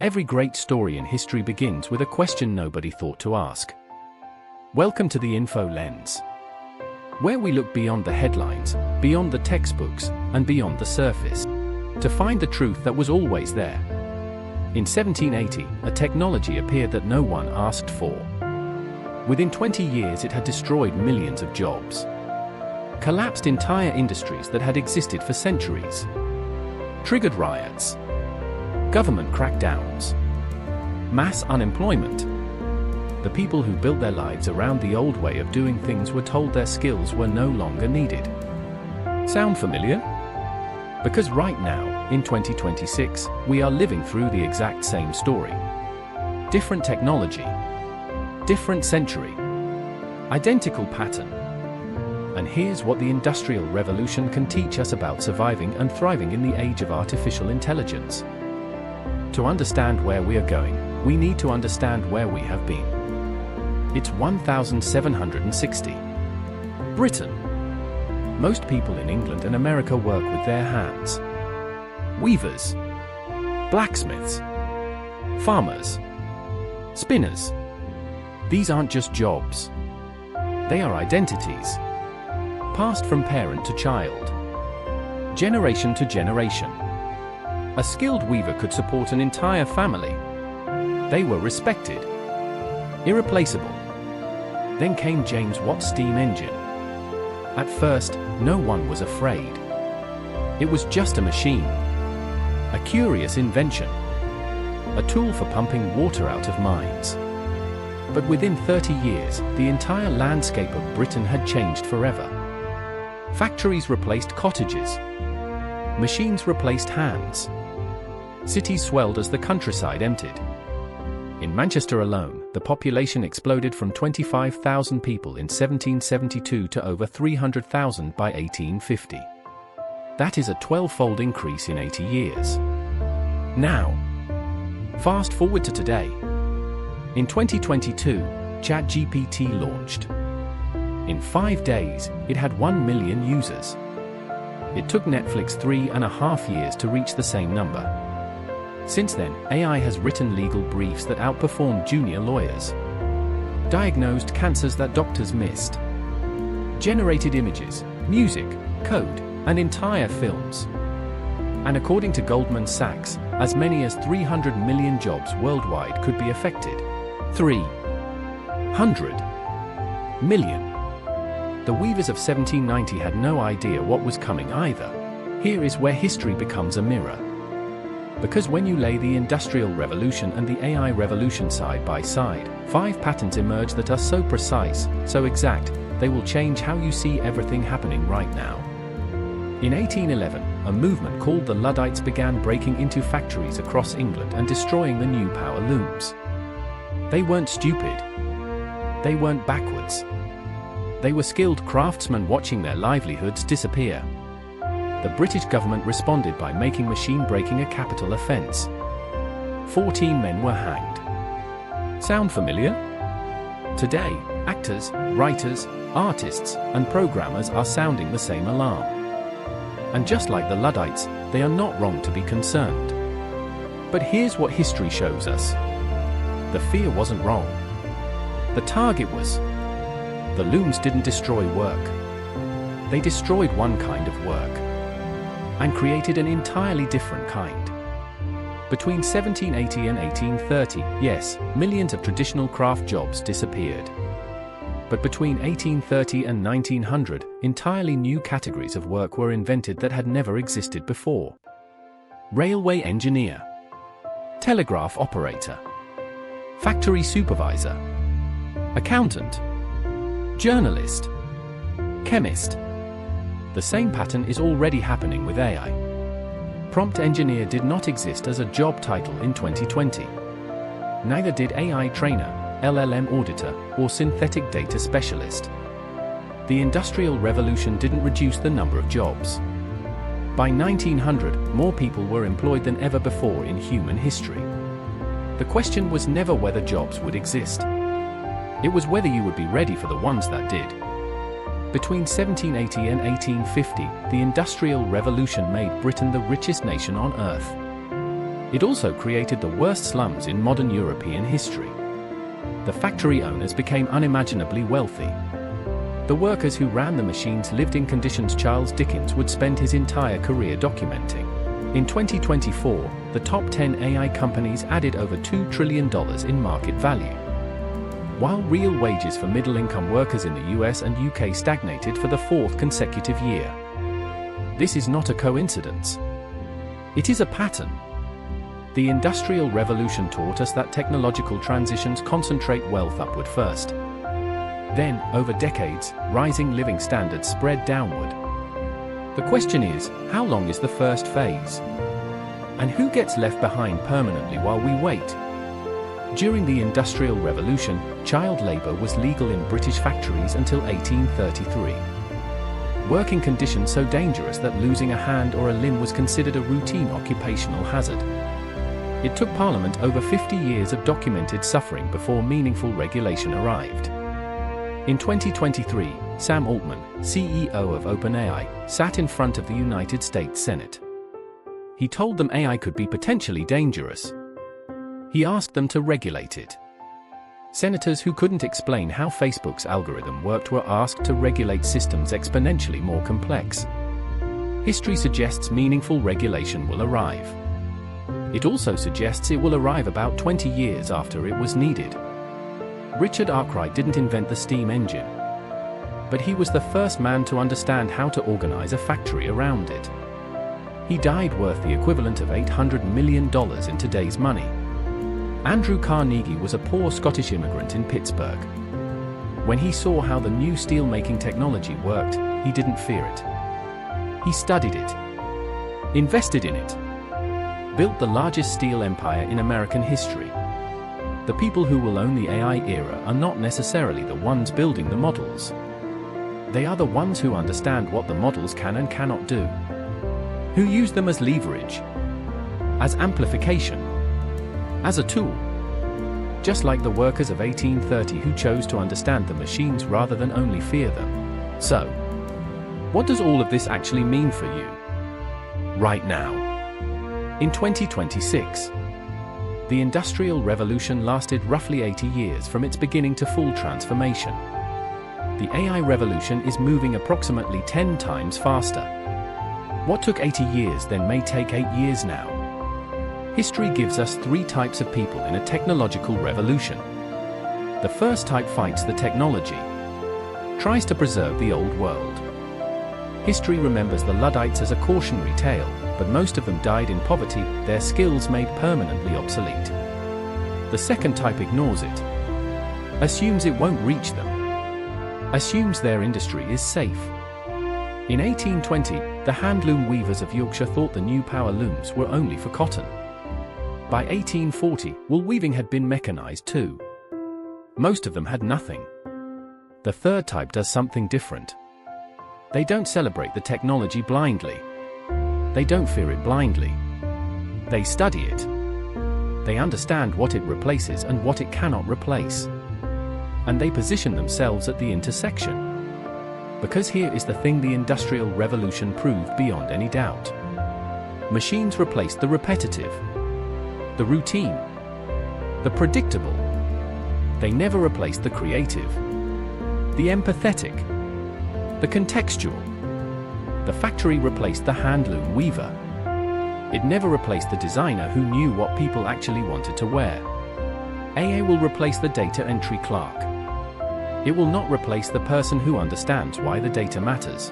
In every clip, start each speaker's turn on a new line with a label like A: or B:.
A: Every great story in history begins with a question nobody thought to ask. Welcome to the Info Lens, where we look beyond the headlines, beyond the textbooks, and beyond the surface, to find the truth that was always there. In 1780, a technology appeared that no one asked for. Within 20 years, it had destroyed millions of jobs, collapsed entire industries that had existed for centuries, triggered riots, government crackdowns, mass unemployment. The people who built their lives around the old way of doing things were told their skills were no longer needed. Sound familiar? Because right now, in 2026, we are living through the exact same story. Different technology, different century, identical pattern. And here's what the Industrial Revolution can teach us about surviving and thriving in the age of artificial intelligence. To understand where we are going, we need to understand where we have been. It's 1760. Britain. Most people in England and America work with their hands. Weavers, blacksmiths, farmers, spinners. These aren't just jobs. They are identities, passed from parent to child, generation to generation. A skilled weaver could support an entire family. They were respected, irreplaceable. Then came James Watt's steam engine. At first, no one was afraid. It was just a machine, a curious invention, a tool for pumping water out of mines. But within 30 years, the entire landscape of Britain had changed forever. Factories replaced cottages. Machines replaced hands. Cities swelled as the countryside emptied. In Manchester alone, the population exploded from 25,000 people in 1772 to over 300,000 by 1850. That is a 12-fold increase in 80 years. Now, fast forward to today. In 2022, ChatGPT launched. In 5 days, it had 1 million users. It took Netflix 3.5 years to reach the same number. Since then, AI has written legal briefs that outperform junior lawyers, diagnosed cancers that doctors missed, generated images, music, code, and entire films. And according to Goldman Sachs, as many as 300 million jobs worldwide could be affected. 300 million. The weavers of 1790 had no idea what was coming either. Here is where history becomes a mirror. Because when you lay the Industrial Revolution and the AI revolution side by side, 5 patterns emerge that are so precise, so exact, they will change how you see everything happening right now. In 1811, a movement called the Luddites began breaking into factories across England and destroying the new power looms. They weren't stupid. They weren't backwards. They were skilled craftsmen watching their livelihoods disappear. The British government responded by making machine breaking a capital offence. 14 men were hanged. Sound familiar? Today, actors, writers, artists, and programmers are sounding the same alarm. And just like the Luddites, they are not wrong to be concerned. But here's what history shows us. The fear wasn't wrong. The target was. The looms didn't destroy work. They destroyed one kind of work and created an entirely different kind. Between 1780 and 1830, yes, millions of traditional craft jobs disappeared. But between 1830 and 1900, entirely new categories of work were invented that had never existed before. Railway engineer, telegraph operator, factory supervisor, accountant, journalist, chemist. The same pattern is already happening with AI. Prompt engineer did not exist as a job title in 2020. Neither did AI trainer, LLM auditor, or synthetic data specialist. The Industrial Revolution didn't reduce the number of jobs. By 1900, more people were employed than ever before in human history. The question was never whether jobs would exist. It was whether you would be ready for the ones that did. Between 1780 and 1850, the Industrial Revolution made Britain the richest nation on earth. It also created the worst slums in modern European history. The factory owners became unimaginably wealthy. The workers who ran the machines lived in conditions Charles Dickens would spend his entire career documenting. In 2024, the top 10 AI companies added over $2 trillion in market value, while real wages for middle-income workers in the US and UK stagnated for the fourth consecutive year. This is not a coincidence. It is a pattern. The Industrial Revolution taught us that technological transitions concentrate wealth upward first. Then, over decades, rising living standards spread downward. The question is, how long is the first phase? And who gets left behind permanently while we wait? During the Industrial Revolution, child labor was legal in British factories until 1833. Working conditions so dangerous that losing a hand or a limb was considered a routine occupational hazard. It took Parliament over 50 years of documented suffering before meaningful regulation arrived. In 2023, Sam Altman, CEO of OpenAI, sat in front of the United States Senate. He told them AI could be potentially dangerous. He asked them to regulate it. Senators who couldn't explain how Facebook's algorithm worked were asked to regulate systems exponentially more complex. History suggests meaningful regulation will arrive. It also suggests it will arrive about 20 years after it was needed. Richard Arkwright didn't invent the steam engine, but he was the first man to understand how to organize a factory around it. He died worth the equivalent of $800 million in today's money. Andrew Carnegie was a poor Scottish immigrant in Pittsburgh. When he saw how the new steel-making technology worked, he didn't fear it. He studied it, invested in it, built the largest steel empire in American history. The people who will own the AI era are not necessarily the ones building the models. They are the ones who understand what the models can and cannot do, who use them as leverage, as amplification, as a tool. Just like the workers of 1830 who chose to understand the machines rather than only fear them. So, what does all of this actually mean for you right now? In 2026, the Industrial Revolution lasted roughly 80 years from its beginning to full transformation. The AI revolution is moving approximately 10 times faster. What took 80 years then may take 8 years now. History gives us 3 types of people in a technological revolution. The first type fights the technology, tries to preserve the old world. History remembers the Luddites as a cautionary tale, but most of them died in poverty, their skills made permanently obsolete. The second type ignores it, assumes it won't reach them, assumes their industry is safe. In 1820, the handloom weavers of Yorkshire thought the new power looms were only for cotton. By 1840, wool weaving had been mechanized too. Most of them had nothing. The third type does something different. They don't celebrate the technology blindly. They don't fear it blindly. They study it. They understand what it replaces and what it cannot replace. And they position themselves at the intersection. Because here is the thing the Industrial Revolution proved beyond any doubt. Machines replaced the repetitive, the routine, the predictable. They never replaced the creative, the empathetic, the contextual. The factory replaced the handloom weaver. It never replaced the designer who knew what people actually wanted to wear. AI will replace the data entry clerk. It will not replace the person who understands why the data matters.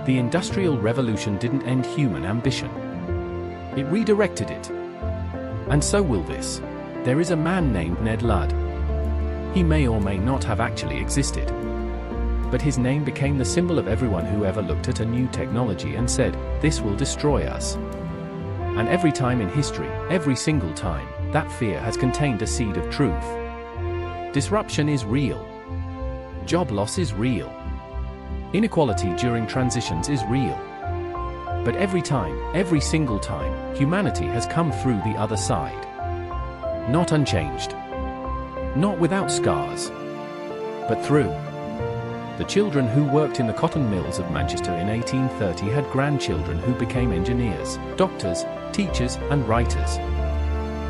A: The Industrial Revolution didn't end human ambition. It redirected it. And so will this. There is a man named Ned Ludd. He may or may not have actually existed. But his name became the symbol of everyone who ever looked at a new technology and said, "This will destroy us." And every time in history, every single time, that fear has contained a seed of truth. Disruption is real. Job loss is real. Inequality during transitions is real. But every time, every single time, humanity has come through the other side. Not unchanged. Not without scars. But through. The children who worked in the cotton mills of Manchester in 1830 had grandchildren who became engineers, doctors, teachers, and writers.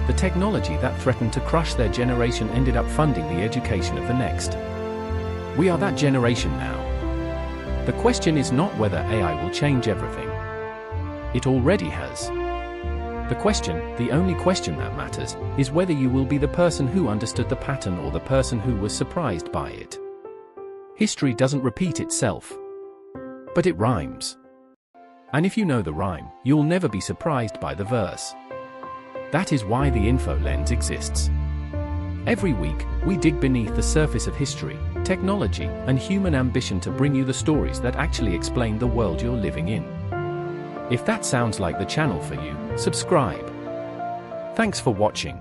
A: The technology that threatened to crush their generation ended up funding the education of the next. We are that generation now. The question is not whether AI will change everything. It already has. The only question that matters, is whether you will be the person who understood the pattern or the person who was surprised by it. History doesn't repeat itself. But it rhymes. And if you know the rhyme, you'll never be surprised by the verse. That is why the Info Lens exists. Every week, we dig beneath the surface of history, technology, and human ambition to bring you the stories that actually explain the world you're living in. If that sounds like the channel for you, subscribe. Thanks for watching.